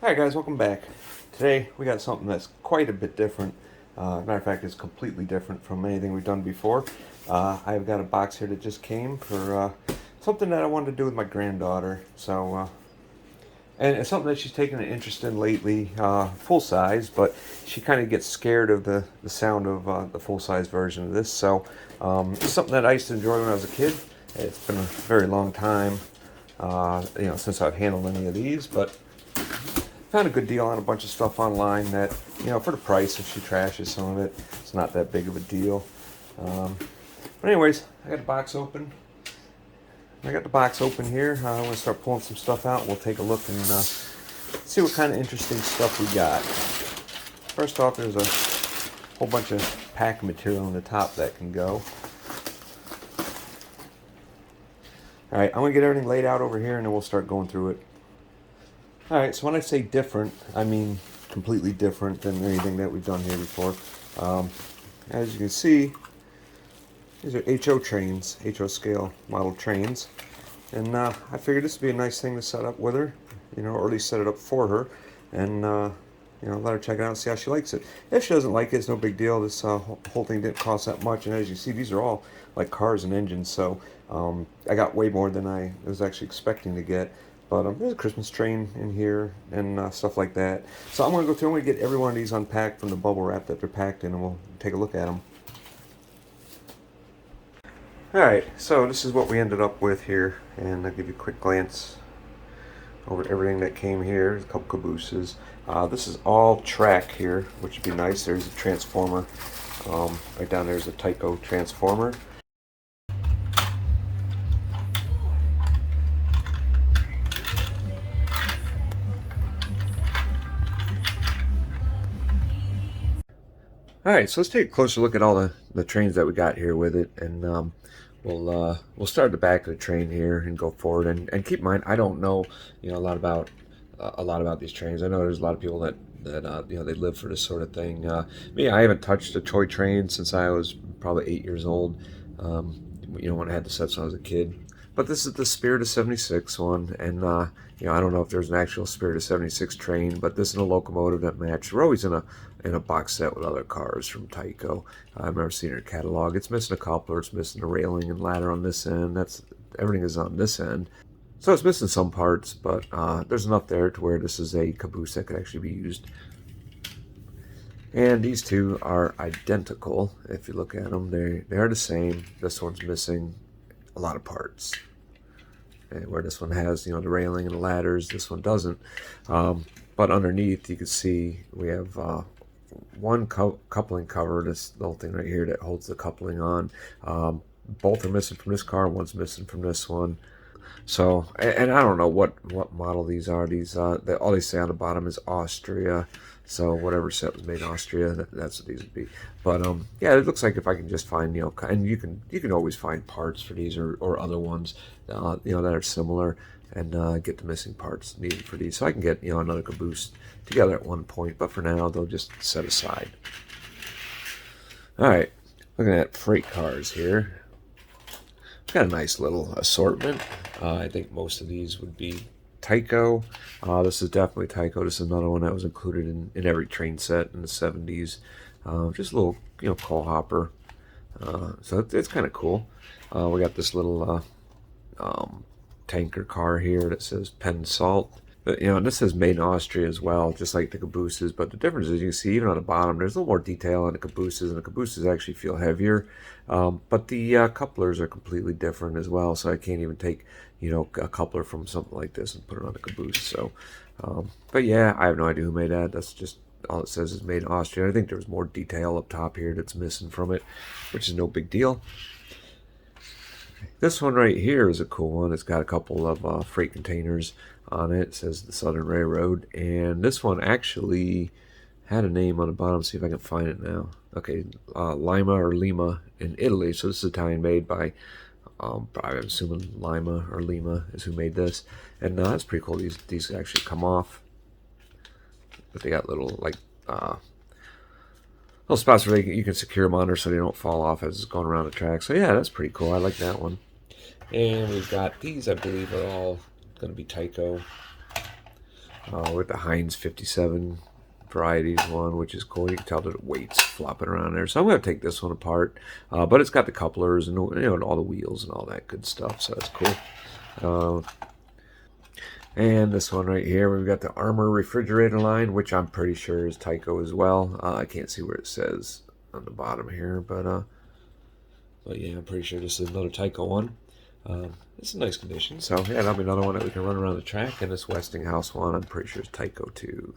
Alright guys, welcome back. Today we got something that's quite a bit different. Matter of fact, it's completely different from anything we've done before. I've got a box here that just came for something that I wanted to do with my granddaughter. And it's something that she's taken an interest in lately, full size, but she kind of gets scared of the sound of the full size version of this. It's something that I used to enjoy when I was a kid. It's been a very long time, since I've handled any of these, but found a good deal on a bunch of stuff online that, for the price, if she trashes some of it, it's not that big of a deal. But anyways, I got the box open. I got the box open here. I'm going to start pulling some stuff out. We'll take a look and see what kind of interesting stuff we got. First off, there's a whole bunch of pack material on the top that can go. Alright, I'm going to get everything laid out over here and then we'll start going through it. Alright, so when I say different, I mean completely different than anything that we've done here before. As you can see, these are HO trains, HO scale model trains. And I figured this would be a nice thing to set up with her, or at least set it up for her. And, let her check it out and see how she likes it. If she doesn't like it, it's no big deal. This whole thing didn't cost that much. And as you see, these are all like cars and engines. So I got way more than I was actually expecting to get. But there's a Christmas train in here and stuff like that. So I'm going to go through and get every one of these unpacked from the bubble wrap that they're packed in, and we'll take a look at them. Alright, so this is what we ended up with here, and I'll give you a quick glance over everything that came here. There's a couple cabooses. This is all track here, which would be nice. There's a transformer. Right down there's a Tyco transformer. Alright, so let's take a closer look at all the trains that we got here with it, and we'll start at the back of the train here and go forward. And keep in mind, I don't know a lot about these trains. I know there's a lot of people that they live for this sort of thing. Me, I haven't touched a toy train since I was probably 8 years old. When I had the sets when I was a kid. But this is the Spirit of 76 one, and I don't know if there's an actual Spirit of 76 train, but this is a locomotive that matched. We're always in a box set with other cars from Tyco. I've never seen her catalog. It's missing a coupler, it's missing a railing and ladder on this end. Everything is on this end. So it's missing some parts, but there's enough there to where this is a caboose that could actually be used. And these two are identical. If you look at them, they are the same. This one's missing a lot of parts, and where this one has the railing and the ladders, this one doesn't. But underneath you can see we have one coupling cover, this little thing right here that holds the coupling on. Both are missing from this car, one's missing from this one. So, and I don't know what model these are. These all they say on the bottom is Austria. So whatever set was made in Austria, that's what these would be. But yeah, it looks like if I can just find and you can always find parts for these or other ones that are similar, and get the missing parts needed for these. So I can get another caboose together at one point. But for now, they'll just set aside. All right, looking at freight cars here. Got a nice little assortment. I think most of these would be Tyco. This is definitely Tyco. This is another one that was included in every train set in the 70s. Just a little, coal hopper. So it's kind of cool. We got this little tanker car here that says Penn Salt. But, this is made in Austria as well, just like the cabooses. But the difference is, you can see even on the bottom, there's a little more detail on the cabooses, and the cabooses actually feel heavier. But the couplers are completely different as well, so I can't even take, a coupler from something like this and put it on a caboose. So, but yeah, I have no idea who made that. That's just all it says is made in Austria. I think there's more detail up top here that's missing from it, which is no big deal. This one right here is a cool one. It's got a couple of freight containers on it. It says the Southern Railroad, and this one actually had a name on the bottom. See if I can find it now. Okay, Lima in Italy. So this is Italian made by I'm assuming Lima is who made this, and that's pretty cool. These actually come off, but they got little little spots where you can secure them under so they don't fall off as it's going around the track. So yeah, that's pretty cool. I like that one. And we've got these, I believe, are all going to be Tyco. with the Heinz 57 varieties one, which is cool. You can tell that the weight's flopping around there. So I'm going to take this one apart, but it's got the couplers and and all the wheels and all that good stuff, so it's cool. And this one right here, we've got the Armor refrigerator line, which I'm pretty sure is Tyco as well. I can't see where it says on the bottom here, but yeah, I'm pretty sure this is another Tyco one. It's in nice condition, so yeah, that'll be another one that we can run around the track. And this Westinghouse one, I'm pretty sure is Tyco too.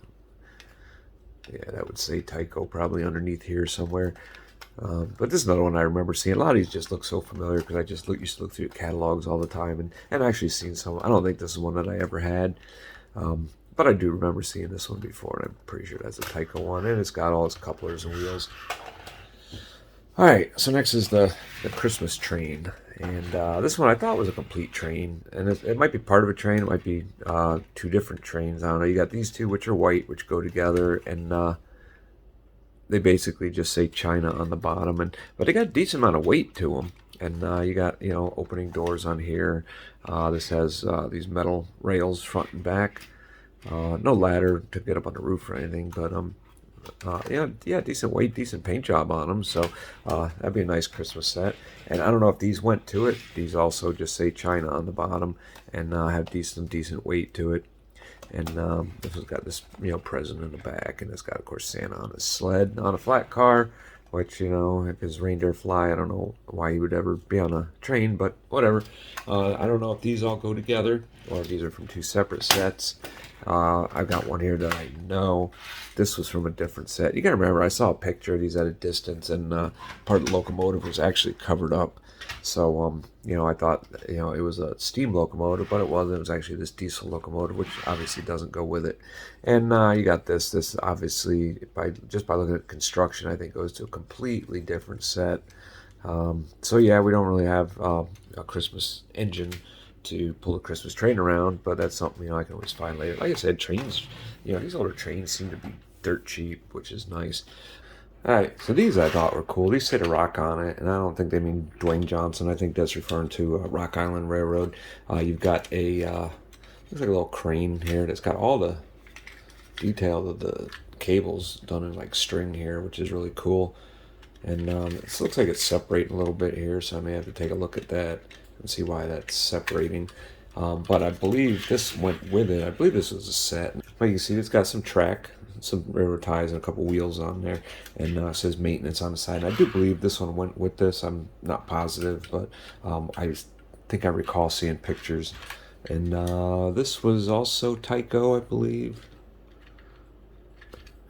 Yeah, that would say Tyco probably underneath here somewhere. But this is another one I remember seeing. A lot of these just look so familiar because I just used to look through catalogs all the time and actually seen some. I don't think this is one that I ever had, but I do remember seeing this one before, and I'm pretty sure that's a Tyco one, and it's got all its couplers and wheels. All right, so next is the Christmas train, and this one I thought was a complete train, and it might be part of a train, it might be two different trains. I don't know. You got these two, which are white, which go together, and they basically just say China on the bottom, but they got a decent amount of weight to them. And you got opening doors on here. This has these metal rails front and back. No ladder to get up on the roof or anything, but yeah, decent weight, decent paint job on them. So that'd be a nice Christmas set. And I don't know if these went to it. These also just say China on the bottom and have decent weight to it. And this has got this, present in the back, and it's got, of course, Santa on his sled on a flat car, which, if his reindeer fly, I don't know why he would ever be on a train, but whatever. I don't know if these all go together or if these are from two separate sets. I've got one here that I know this was from a different set. You gotta remember, I saw a picture of these at a distance, and part of the locomotive was actually covered up. So, I thought, it was a steam locomotive, but it wasn't. It was actually this diesel locomotive, which obviously doesn't go with it. And you got this. This obviously, just by looking at construction, I think goes to a completely different set. So yeah, we don't really have a Christmas engine to pull a Christmas train around, but that's something I can always find later. Like I said, trains, these older trains seem to be dirt cheap, which is nice. Alright, so these I thought were cool. These say the Rock on it, and I don't think they mean Dwayne Johnson. I think that's referring to Rock Island Railroad. You've got a, looks like a little crane here that's got all the detail of the cables done in like string here, which is really cool. And it looks like it's separating a little bit here, so I may have to take a look at that and see why that's separating. But I believe this went with it. I believe this was a set. But you can see it's got some track, some railroad ties, and a couple wheels on there, and it says maintenance on the side. And I do believe this one went with this. I'm not positive, but I think I recall seeing pictures. And this was also Tyco, I believe.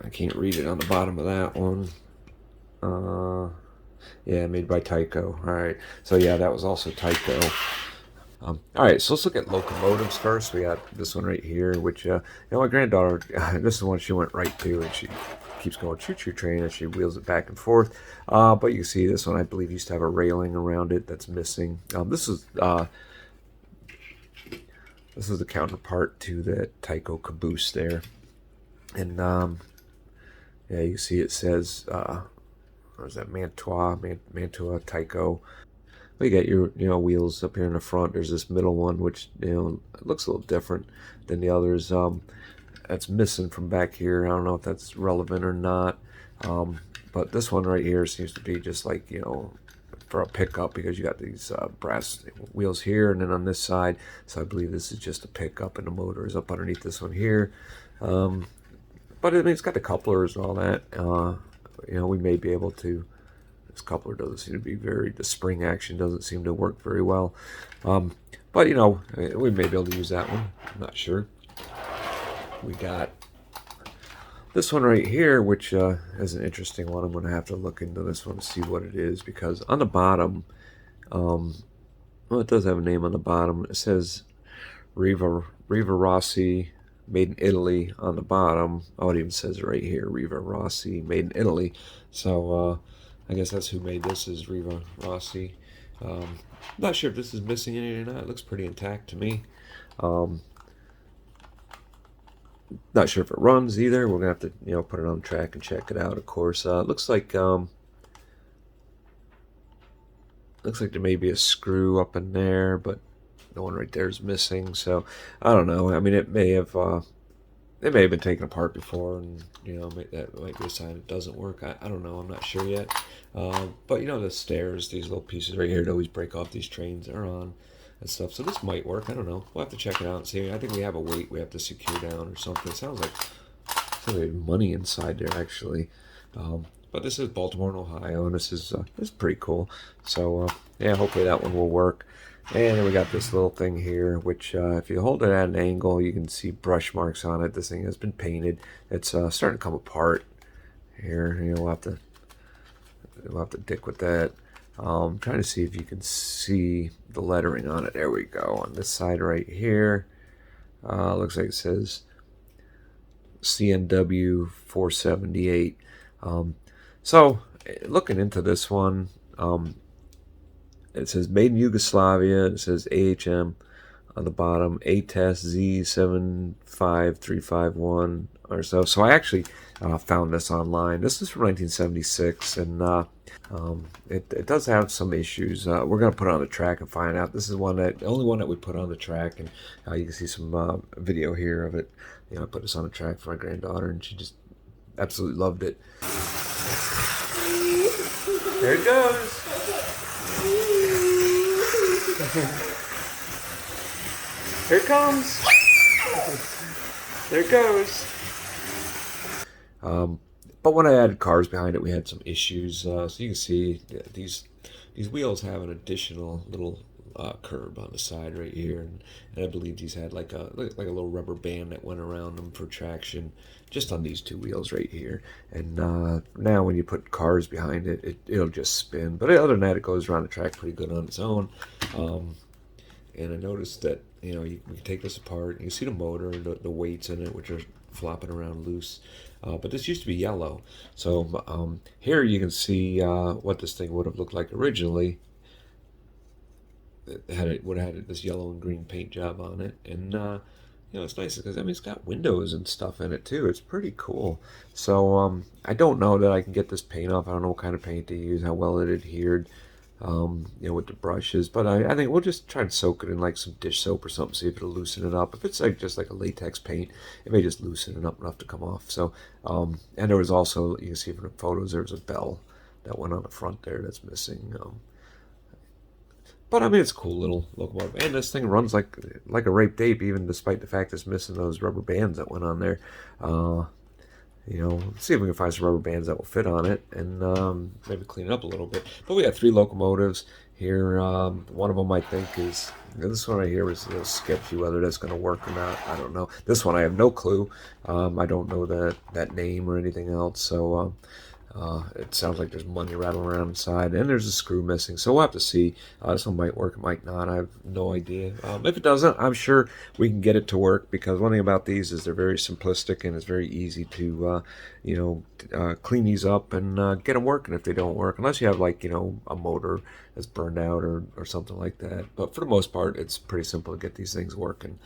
I can't read it on the bottom of that one. Yeah, made by Tyco. All right, so yeah, that was also Tyco. All right, so let's look at locomotives first. We got this one right here, which my granddaughter, this is one she went right to, and she keeps going choo-choo train as she wheels it back and forth. But you can see this one, I believe, used to have a railing around it that's missing. This is the counterpart to the Tyco caboose there, and yeah, you see it says what is that, Mantua Tyco. You got your wheels up here in the front. There's this middle one, which it looks a little different than the others. That's missing from back here. I don't know if that's relevant or not. But this one right here seems to be just like for a pickup, because you got these brass wheels here and then on this side. So I believe this is just a pickup, and the motor is up underneath this one here. But I mean, it's got the couplers and all that. We may be able to. This coupler doesn't seem to be the spring action doesn't seem to work very well. But we may be able to use that one. I'm not sure. We got this one right here, which is an interesting one. I'm going to have to look into this one to see what it is, because on the bottom, well, it does have a name on the bottom. It says Riva Rossi, made in Italy on the bottom. Oh, it even says it right here, Riva Rossi, made in Italy. So I guess that's who made this, is Riva Rossi. Not sure if this is missing anything or not. It looks pretty intact to me. Not sure if it runs either. We're gonna have to put it on track and check it out. Of course, looks like there may be a screw up in there, but the one right there is missing. So I don't know. I mean, it may have they may have been taken apart before, and that might be a sign it doesn't work. I don't know. I'm not sure yet. But the stairs, these little pieces right here, to always break off these trains that are on and stuff. So this might work. I don't know. We'll have to check it out and see. I think we have a weight we have to secure down or something. It sounds like money inside there actually. But this is Baltimore, Ohio, and this is pretty cool. So yeah, hopefully that one will work. And then we got this little thing here, which if you hold it at an angle, you can see brush marks on it. This thing has been painted. It's starting to come apart here. We'll have to dick with that. Trying to see if you can see the lettering on it. There we go. On this side right here, looks like it says CNW 478. So looking into this one, it says made in Yugoslavia. It says AHM on the bottom, ATES Z75351 or so. So I actually found this online. This is from 1976, and it does have some issues. We're gonna put it on the track and find out. This is the only one that we put on the track, and you can see some video here of it. I put this on the track for my granddaughter, and she just absolutely loved it. There it goes. Here it comes. There it goes. But when I added cars behind it, we had some issues. So you can see these wheels have an additional little curb on the side right here, and I believe these had like a little rubber band that went around them for traction, just on these two wheels right here. And now when you put cars behind it, it'll just spin. But other than that, it goes around the track pretty good on its own. And I noticed that you can take this apart. You can see the motor and the weights in it, which are flopping around loose. But this used to be yellow. So here you can see what this thing would have looked like originally. It would have had this yellow and green paint job on it, and it's nice because it's got windows and stuff in it too. It's pretty cool. So I don't know that I can get this paint off. I don't know what kind of paint to use, how well it adhered. With the brushes, but I think we'll just try and soak it in like some dish soap or something, see if it'll loosen it up. If it's just like a latex paint, it may just loosen it up enough to come off. So, and there was also, you can see from the photos, there was a bell that went on the front there that's missing. But it's a cool little locomotive, and this thing runs like a raped ape, even despite the fact it's missing those rubber bands that went on there. See if we can find some rubber bands that will fit on it, and maybe clean it up a little bit. But we got 3 locomotives here. One of them I think is this one right here was a little sketchy. Whether that's going to work or not, I don't know. This one I have no clue. I don't know that name or anything else. So it sounds like there's money rattling around inside, and there's a screw missing. So we'll have to see. This one might work, it might not. I have no idea. If it doesn't, I'm sure we can get it to work, because one thing about these is they're very simplistic, and it's very easy to, clean these up and get them working if they don't work. Unless you have a motor that's burned out or something like that. But for the most part, it's pretty simple to get these things working.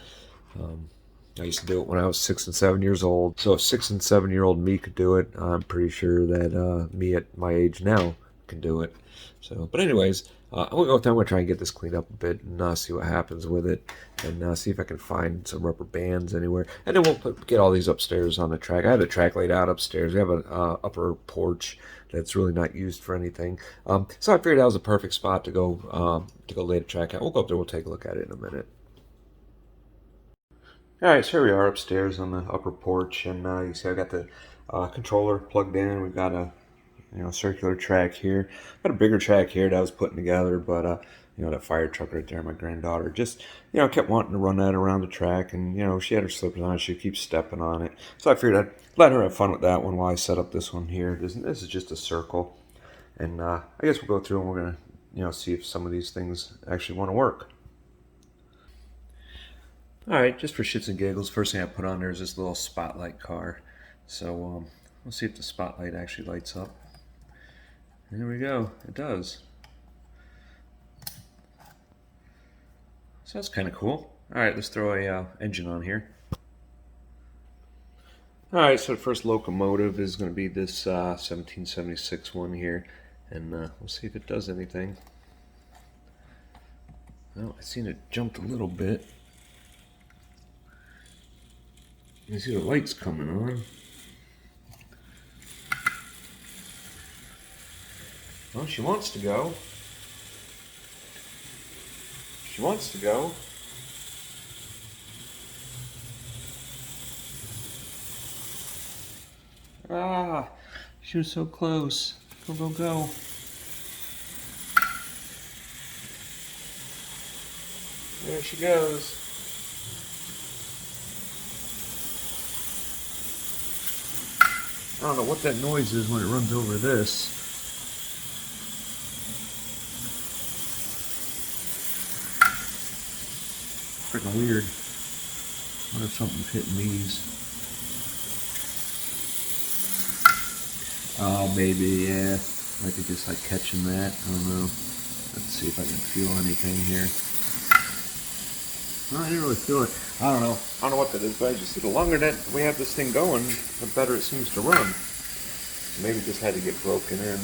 I used to do it when I was 6 and 7 years old. So if 6 and 7-year-old me could do it, I'm pretty sure that me at my age now can do it. So, but anyways, I'm gonna try and get this cleaned up a bit and see what happens with it, and see if I can find some rubber bands anywhere. And then we'll get all these upstairs on the track. I have the track laid out upstairs. We have an upper porch that's really not used for anything. So I figured that was a perfect spot to go lay the track out. We'll go up there. We'll take a look at it in a minute. Alright, so here we are upstairs on the upper porch, and you see I got the controller plugged in. We've got a circular track here. Got a bigger track here that I was putting together, but that fire truck right there, my granddaughter just kept wanting to run that around the track, and she had her slippers on, she keeps stepping on it. So I figured I'd let her have fun with that one while I set up this one here. This is just a circle, and I guess we'll go through and we're gonna see if some of these things actually want to work. Alright, just for shits and giggles, first thing I put on there is this little spotlight car. So we'll see if the spotlight actually lights up. And there we go, it does. So that's kind of cool. Alright, let's throw a engine on here. Alright, so the first locomotive is going to be this 1776 one here. And we'll see if it does anything. Well, I seen it jumped a little bit. You see the lights coming on. Well, she wants to go. She wants to go. Ah, she was so close. Go, go, go. There she goes. I don't know what that noise is when it runs over this. Freaking weird. I wonder if something's hitting these. Oh, maybe, yeah. Might be just like catching that. I don't know. Let's see if I can feel anything here. No, I didn't really feel it. I don't know. I don't know what that is, but I just see the longer that we have this thing going, the better it seems to run. So maybe it just had to get broken in.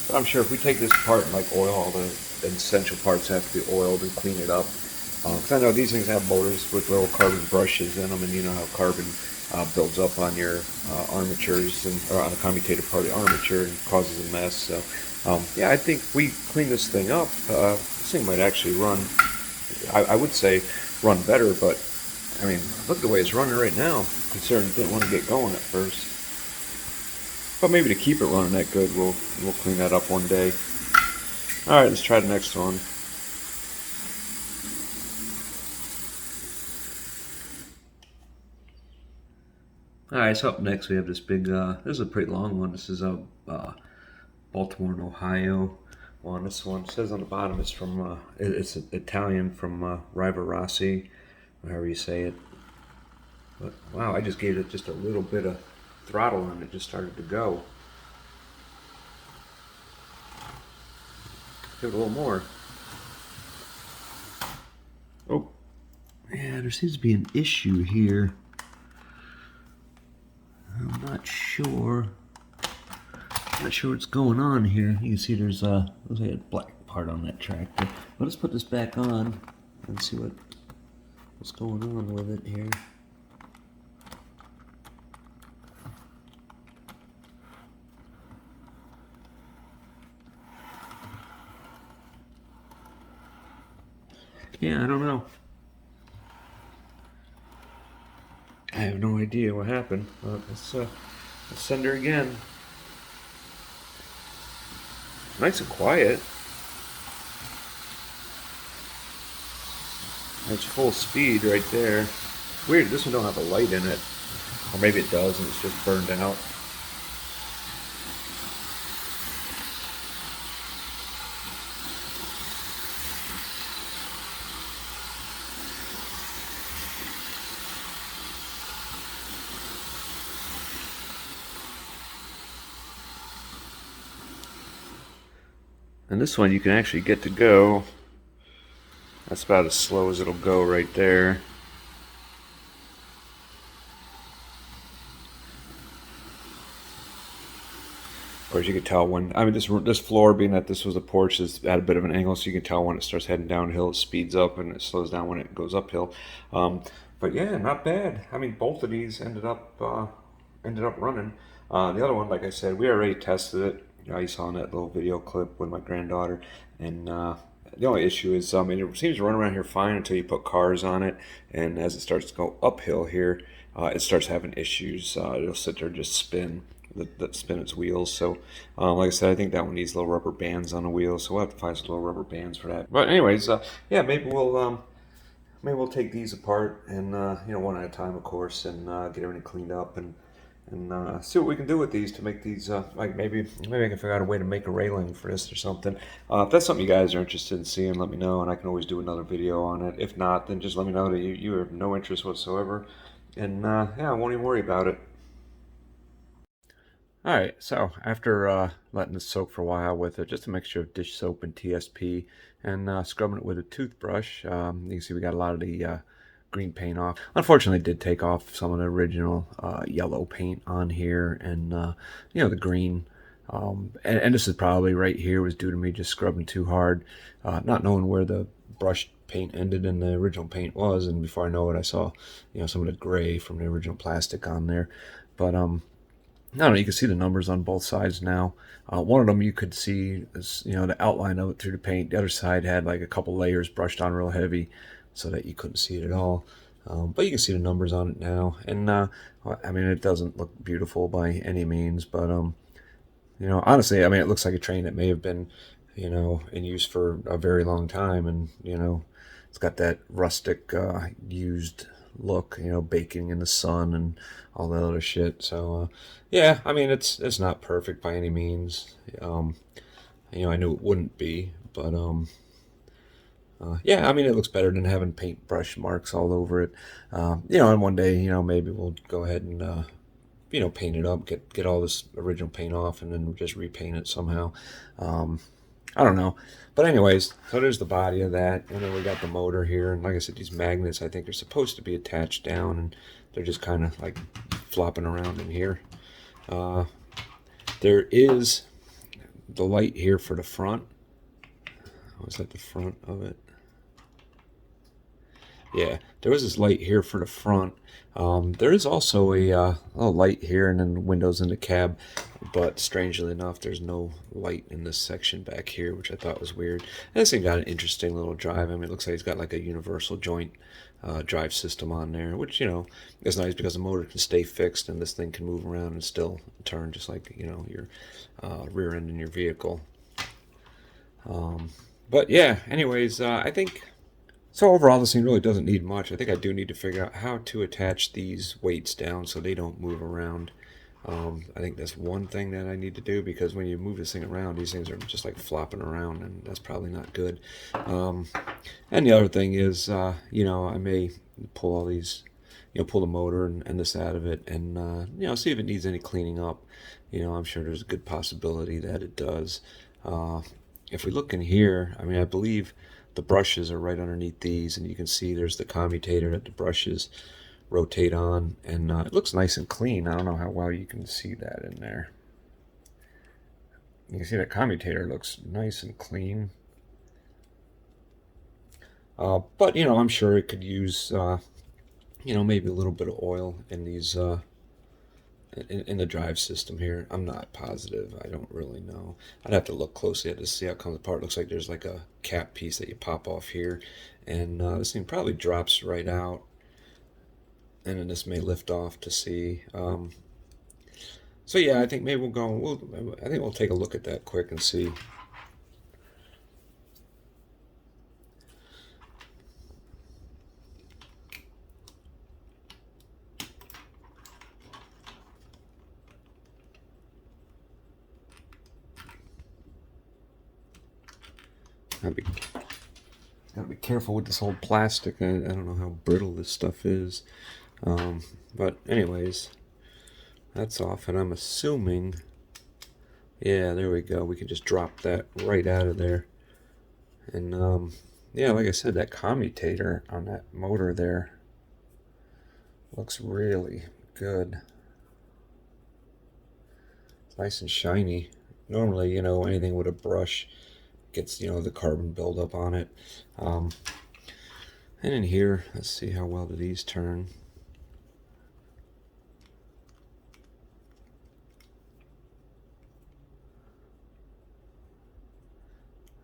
But I'm sure if we take this apart and like oil all the essential parts have to be oiled and clean it up. Because I know these things have motors with little carbon brushes in them, and you know how carbon builds up on your armatures and or on the commutator part of the armature and causes a mess. So yeah, I think we clean this thing up. This thing might actually run. I would say run better, but I mean, look the way it's running right now. Considering it didn't want to get going at first. But maybe to keep it running that good, we'll clean that up one day. All right, let's try the next one. All right, so up next we have this big, this is a pretty long one. This is a Baltimore, Ohio one. This one says on the bottom it's from, it's Italian from Riva Rossi, however you say it. But wow, I just gave it just a little bit of throttle and it just started to go. Give it a little more. Oh, yeah, there seems to be an issue here. I'm not sure. Not sure what's going on here. You can see there's looks like a black part on that tractor. But let's put this back on and see what's going on with it here. Yeah, I don't know. I have no idea what happened. Let's send her again. Nice and quiet. That's full speed right there. Weird, this one don't have a light in it. Or maybe it does and it's just burned out. And this one you can actually get to go. That's about as slow as it'll go right there. Of course, you can tell when, I mean, this floor, being that this was a porch, is at a bit of an angle, so you can tell when it starts heading downhill, it speeds up, and it slows down when it goes uphill. But yeah, not bad. I mean, both of these ended up running. The other one, like I said, we already tested it. You saw in that little video clip with my granddaughter, and the only issue is, it seems to run around here fine until you put cars on it, and as it starts to go uphill here, it starts having issues. It'll sit there and just spin. That spin its wheels. So, like I said, I think that one needs little rubber bands on the wheels. So we'll have to find some little rubber bands for that. But anyways, yeah, maybe we'll take these apart and one at a time, of course, and get everything cleaned up and see what we can do with these to make these like maybe I can figure out a way to make a railing for this or something. If that's something you guys are interested in seeing, let me know, and I can always do another video on it. If not, then just let me know that you have no interest whatsoever, and yeah, I won't even worry about it. All right, so after letting this soak for a while with just a mixture of dish soap and TSP and scrubbing it with a toothbrush, you can see we got a lot of the green paint off. Unfortunately, it did take off some of the original yellow paint on here and, the green. And this is probably right here was due to me just scrubbing too hard, not knowing where the brush paint ended and the original paint was, and before I know it, I saw, some of the gray from the original plastic on there. But I don't know, you can see the numbers on both sides now. One of them you could see, the outline of it through the paint. The other side had like a couple layers brushed on real heavy so that you couldn't see it at all. But you can see the numbers on it now. And, I mean, it doesn't look beautiful by any means, but, honestly, I mean, it looks like a train that may have been, in use for a very long time. And, it's got that rustic, used look, baking in the sun and all that other shit. So, yeah, I mean, it's not perfect by any means. I knew it wouldn't be, but, yeah, I mean, it looks better than having paintbrush marks all over it. And one day, maybe we'll go ahead and, paint it up, get all this original paint off, and then just repaint it somehow. I don't know. But anyways, so there's the body of that. And then we got the motor here. And like I said, these magnets, I think, are supposed to be attached down. And they're just kind of like flopping around in here. There is the light here for the front. Was that the front of it? Yeah, there was this light here for the front. There is also a light here and then windows in the cab, but strangely enough, there's no light in this section back here, which I thought was weird. And this thing got an interesting little drive. I mean, it looks like it's got like a universal joint drive system on there, which, is nice because the motor can stay fixed and this thing can move around and still turn just like, your rear end in your vehicle. But yeah, anyways, I think... So overall, this thing really doesn't need much. I think I do need to figure out how to attach these weights down so they don't move around. I think that's one thing that I need to do, because when you move this thing around, these things are just like flopping around, and that's probably not good. And the other thing is, I may pull all these, pull the motor and this out of it, and see if it needs any cleaning up. I'm sure there's a good possibility that it does. If we look in here, I mean, I believe the brushes are right underneath these, and you can see there's the commutator that the brushes rotate on, and it looks nice and clean. I don't know how well you can see that in there. You can see that commutator looks nice and clean. But, I'm sure it could use, maybe a little bit of oil in these, in the drive system here. I'm not positive. I don't really know. I'd have to look closely at this to see how it comes apart. It looks like there's like a cap piece that you pop off here, and this thing probably drops right out, and then this may lift off to see. So yeah, I think maybe I think we'll take a look at that quick and see. Gotta be careful with this whole plastic. I don't know how brittle this stuff is. But anyways, that's off, and I'm assuming, yeah, there we go. We can just drop that right out of there. And yeah, like I said, that commutator on that motor there looks really good. It's nice and shiny. Normally, anything with a brush gets, the carbon buildup on it. And in here, let's see how well do these turn.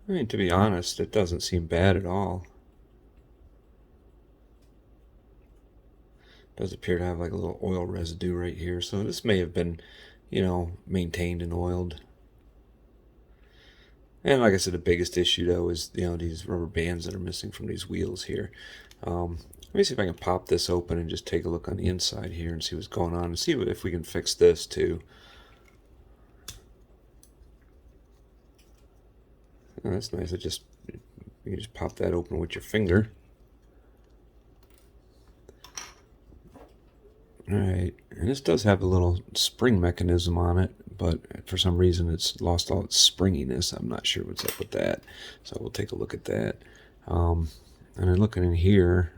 I mean, to be honest, it doesn't seem bad at all. It does appear to have like a little oil residue right here, so this may have been, maintained and oiled. And like I said, the biggest issue though is, these rubber bands that are missing from these wheels here. Let me see if I can pop this open and just take a look on the inside here and see what's going on, and see if we can fix this too. Oh, that's nice. You can just pop that open with your finger. Alright, and this does have a little spring mechanism on it, but for some reason it's lost all its springiness. I'm not sure what's up with that, so we'll take a look at that. And then looking in here,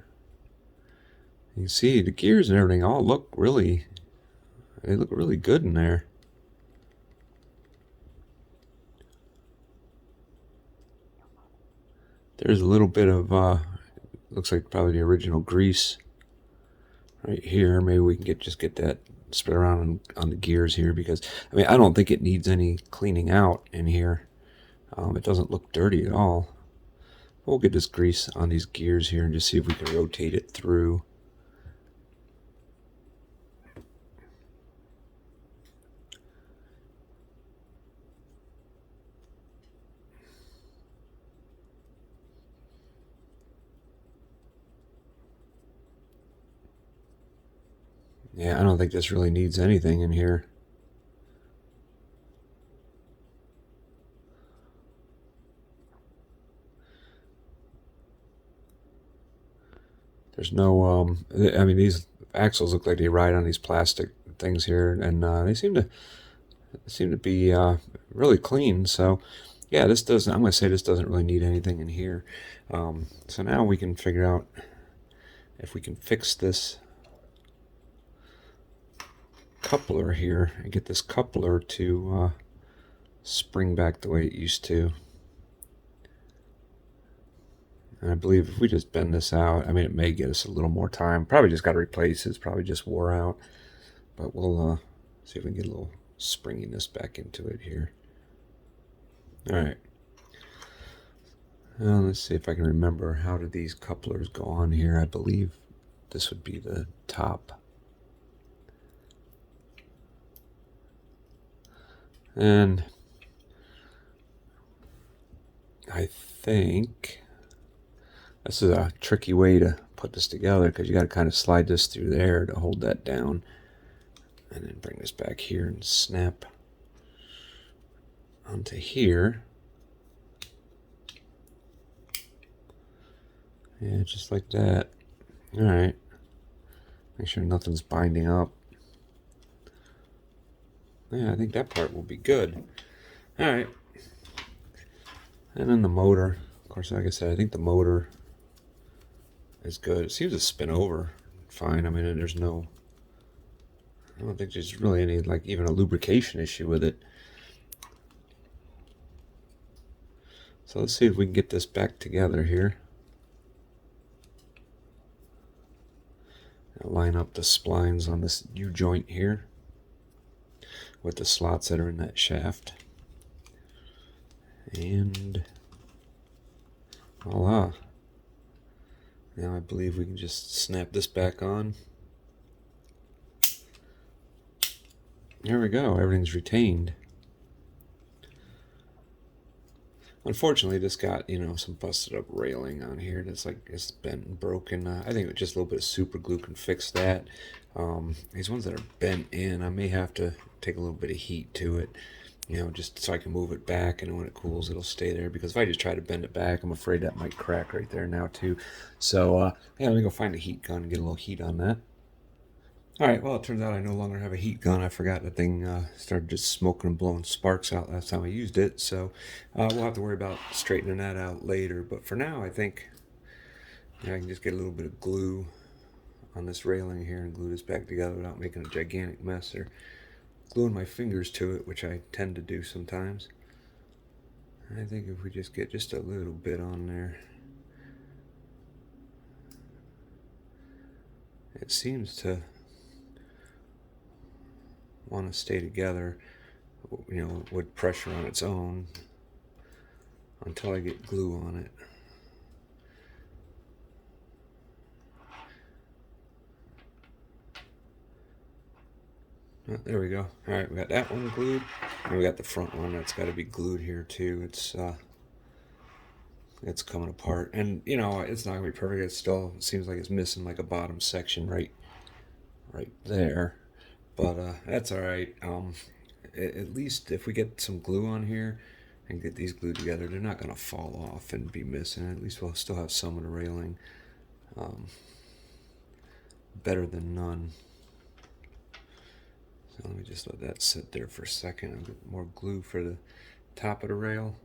you can see the gears and everything all look really good in there. There's a little bit of looks like probably the original grease right here. Maybe we can just get that spread around on the gears here, because I mean, I don't think it needs any cleaning out in here. It doesn't look dirty at all. We'll get this grease on these gears here and just see if we can rotate it through. Yeah, I don't think this really needs anything in here. There's no, I mean, these axles look like they ride on these plastic things here, and they seem to be really clean. So, yeah, this doesn't. I'm going to say this doesn't really need anything in here. So now we can figure out if we can fix this coupler here and get this coupler to spring back the way it used to. And I believe if we just bend this out, I mean, it may get us a little more time. Probably just got to replace it. It's probably just wore out. But we'll see if we can get a little springiness back into it here. All right. Let's see if I can remember, how do these couplers go on here? I believe this would be the top. And I think this is a tricky way to put this together, because you got to kind of slide this through there to hold that down, and then bring this back here and snap onto here. Yeah, just like that. All right. Make sure nothing's binding up. Yeah, I think that part will be good. All right. And then the motor. Of course, like I said, I think the motor is good. It seems to spin over fine. I mean, I don't think there's really any, like, even a lubrication issue with it. So let's see if we can get this back together here. I'll line up the splines on this U-joint here with the slots that are in that shaft. And voila. Now I believe we can just snap this back on. There we go, everything's retained. Unfortunately, this got, some busted up railing on here that's like, it's bent and broken. I think just a little bit of super glue can fix that. These ones that are bent in, I may have to take a little bit of heat to it, just so I can move it back, and when it cools, it'll stay there. Because if I just try to bend it back, I'm afraid that might crack right there now too. So, yeah, let me go find a heat gun and get a little heat on that. Alright, well, it turns out I no longer have a heat gun. I forgot the thing started just smoking and blowing sparks out last time I used it. So we'll have to worry about straightening that out later. But for now, I think I can just get a little bit of glue on this railing here and glue this back together without making a gigantic mess or gluing my fingers to it, which I tend to do sometimes. I think if we just get just a little bit on there, it seems to want to stay together, with pressure on its own until I get glue on it. Oh, there we go. All right, we got that one glued, and we got the front one that's got to be glued here too. It's coming apart, and it's not gonna be perfect. It still seems like it's missing like a bottom section right there. But that's all right. At least if we get some glue on here and get these glued together, they're not going to fall off and be missing. At least we'll still have some of the railing. Better than none. So let me just let that sit there for a second. I'll get more glue for the top of the rail.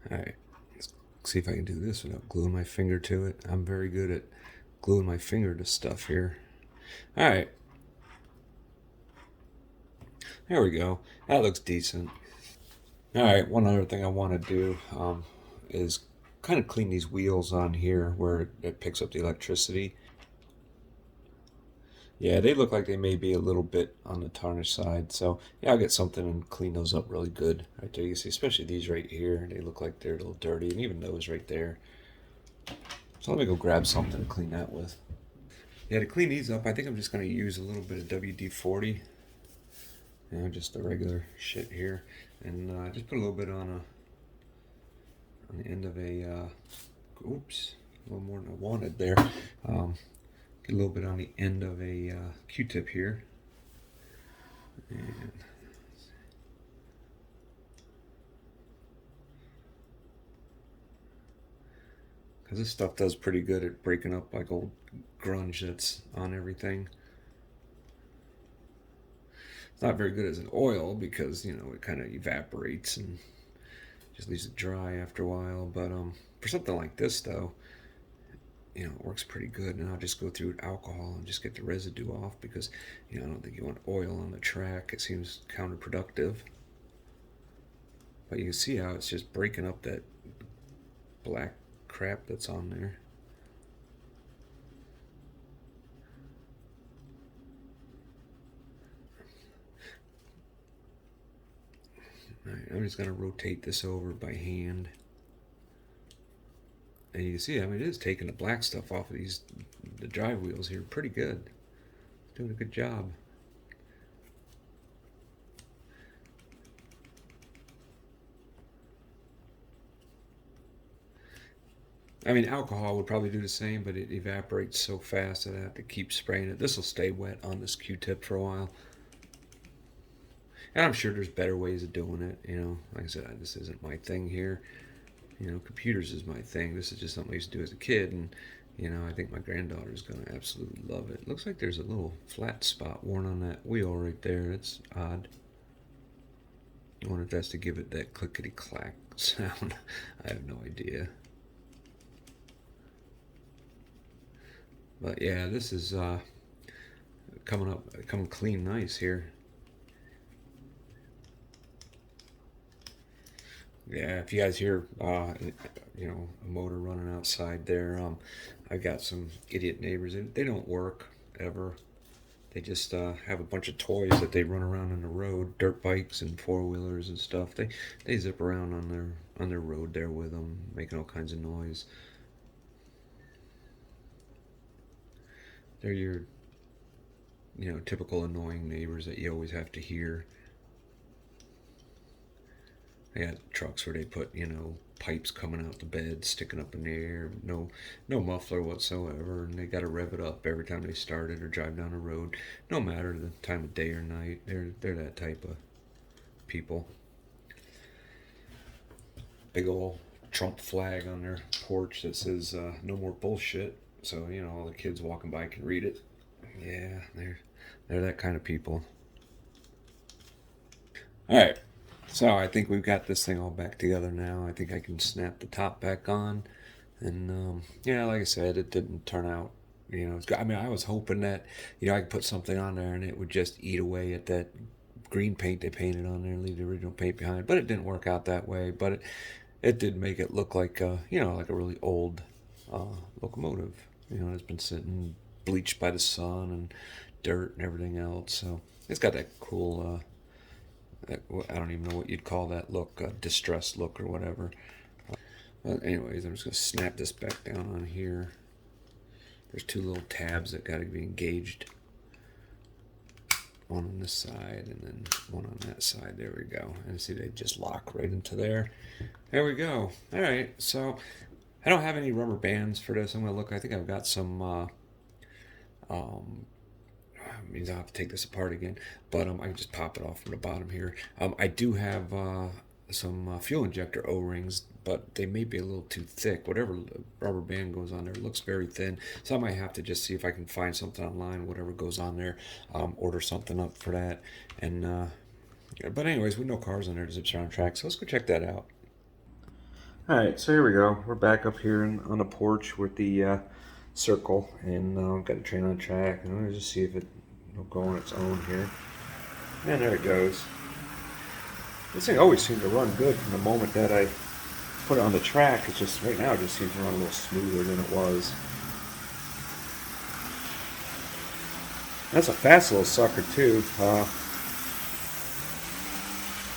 Alright, let's see if I can do this without gluing my finger to it. I'm very good at gluing my finger to stuff here. Alright. There we go. That looks decent. All right, one other thing I want to do is kind of clean these wheels on here where it picks up the electricity. Yeah, they look like they may be a little bit on the tarnished side. So yeah, I'll get something and clean those up really good right there. You can see, especially these right here. They look like they're a little dirty, and even those right there. So let me go grab something to clean that with. Yeah, to clean these up, I think I'm just going to use a little bit of WD-40. You know, just the regular shit here. And just put a little bit on the end of a, oops, a little more than I wanted there. Get a little bit on the end of a Q-tip here. And because this stuff does pretty good at breaking up like old grunge that's on everything. It's not very good as an oil because, you know, it kind of evaporates and just leaves it dry after a while. But for something like this, though, you know, it works pretty good. And I'll just go through alcohol and just get the residue off because, you know, I don't think you want oil on the track. It seems counterproductive. But you can see how it's just breaking up that black crap that's on there. Right, I'm just going to rotate this over by hand. And you can see, I mean, it is taking the black stuff off of the drive wheels here pretty good. It's doing a good job. I mean, alcohol would probably do the same, but it evaporates so fast that I have to keep spraying it. This will stay wet on this Q-tip for a while. And I'm sure there's better ways of doing it. You know, like I said, this isn't my thing here. You know, computers is my thing. This is just something I used to do as a kid, and you know, I think my granddaughter is going to absolutely love it. Looks like there's a little flat spot worn on that wheel right there. It's odd. I wonder if that's to give it that clickety clack sound. I have no idea. But yeah, this is coming clean nice here. Yeah, if you guys hear, you know, a motor running outside there, I got some idiot neighbors. They don't work ever. They just have a bunch of toys that they run around on the road, dirt bikes and four wheelers and stuff. They zip around on their road there with them, making all kinds of noise. They're your, you know, typical annoying neighbors that you always have to hear. They got trucks where they put, you know, pipes coming out the bed, sticking up in the air, no muffler whatsoever, and they got to rev it up every time they start it or drive down the road, no matter the time of day or night. They're that type of people. Big old Trump flag on their porch that says "No more bullshit," so you know all the kids walking by can read it. Yeah, they're that kind of people. All right. So I think we've got this thing all back together now. I think I can snap the top back on. And yeah, like I said, it didn't turn out, you know, it's good. I mean, I was hoping that, you know, I could put something on there and it would just eat away at that green paint they painted on there and leave the original paint behind. But it didn't work out that way. But it did make it look like, you know, like a really old locomotive. You know, it's been sitting bleached by the sun and dirt and everything else. So it's got that cool I don't even know what you'd call that look, distressed look or whatever. But anyways, I'm just going to snap this back down on here. There's two little tabs that got to be engaged. One on this side and then one on that side. There we go. And see, they just lock right into there. There we go. All right, so I don't have any rubber bands for this. I'm going to look. I think I've got some means I'll have to take this apart again, but I can just pop it off from the bottom here. I do have some fuel injector O-rings, but they may be a little too thick. Whatever rubber band goes on there, it looks very thin, so I might have to just see if I can find something online, whatever goes on there, order something up for that. And but anyways, with no cars on there to zip around track, so let's go check that out. All right, so here we go. We're back up here on the porch with the circle, and got the train on track, and I'm gonna just see if it will go on its own here. And there it goes. This thing always seemed to run good from the moment that I put it on the track. It's just right now it just seems to run a little smoother than it was. That's a fast little sucker too.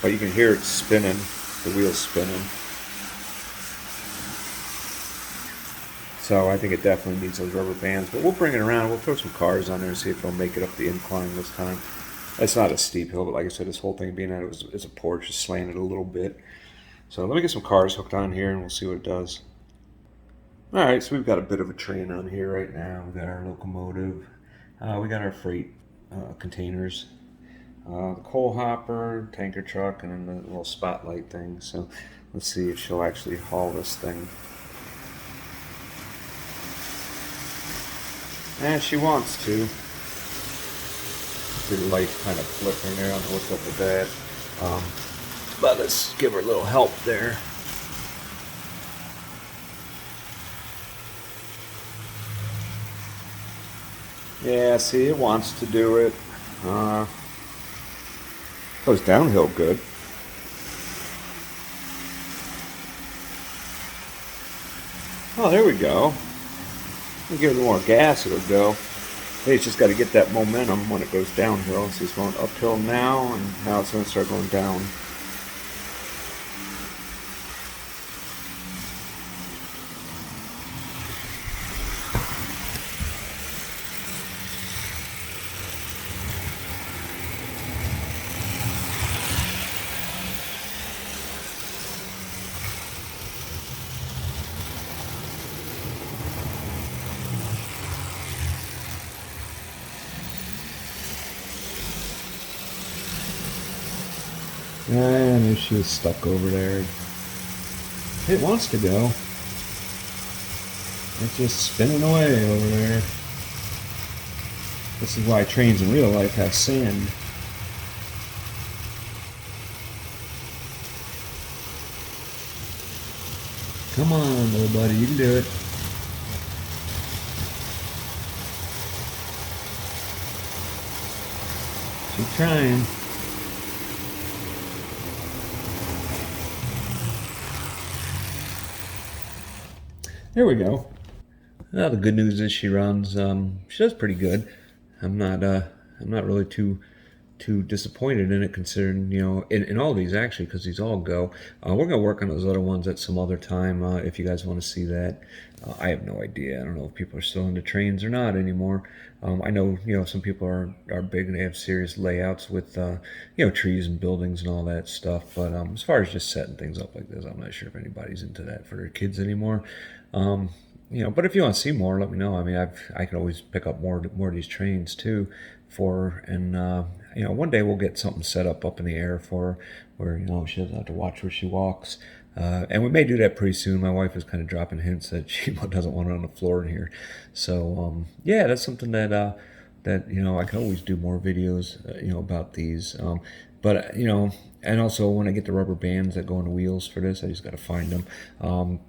But you can hear it spinning, the wheels spinning. So I think it definitely needs those rubber bands. But we'll bring it around. We'll throw some cars on there and see if it'll make it up the incline this time. It's not a steep hill, but like I said, this whole thing being that it's a porch, just slanted a little bit. So let me get some cars hooked on here and we'll see what it does. Alright, so we've got a bit of a train on here right now. We've got our locomotive. We got our freight containers. The coal hopper, tanker truck, and then the little spotlight thing. So let's see if she'll actually haul this thing. And she wants to. See the light kind of flickering there. I don't know what's up with that. But let's give her a little help there. Yeah, see, it wants to do it. Goes downhill good. Oh, there we go. We give it a little more gas, it'll go. Hey, it's just got to get that momentum when it goes downhill. See, it's going uphill now, and now it's going to start going down. And there she is stuck over there. It wants to go. It's just spinning away over there. This is why trains in real life have sand. Come on, little buddy, you can do it. Keep trying. There we go. Well, the good news is she runs. She does pretty good. I'm not really too disappointed in it, considering, you know, in all these actually, because these all go. We're gonna work on those other ones at some other time if you guys want to see that. I have no idea. I don't know if people are still into trains or not anymore. I know, you know, some people are big and they have serious layouts with you know, trees and buildings and all that stuff. But as far as just setting things up like this, I'm not sure if anybody's into that for their kids anymore. You know, but if you want to see more, let me know. I mean, I can always pick up more of these trains too, and you know, one day we'll get something set up in the air for her, where, you know, she doesn't have to watch where she walks. And we may do that pretty soon. My wife is kind of dropping hints that she doesn't want it on the floor in here. So yeah, that's something that you know, I can always do more videos you know, about these. But you know, and also when I get the rubber bands that go on the wheels for this, I just got to find them.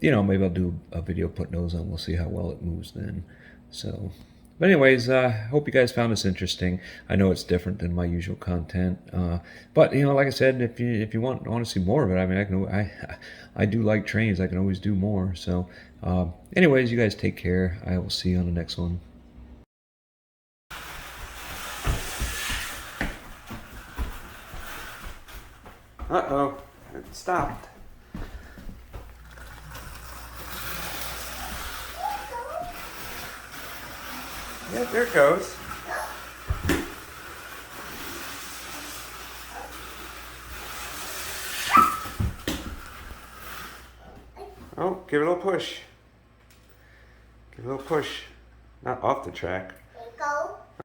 You know, maybe I'll do a video putting those on. We'll see how well it moves then. So, but anyways, hope you guys found this interesting. I know it's different than my usual content, but you know, like I said, if you want to see more of it, I mean, I do like trains. I can always do more. So, anyways, you guys take care. I will see you on the next one. Uh-oh, it stopped. Yeah, there it goes. Oh, give it a little push. Give it a little push. Not off the track.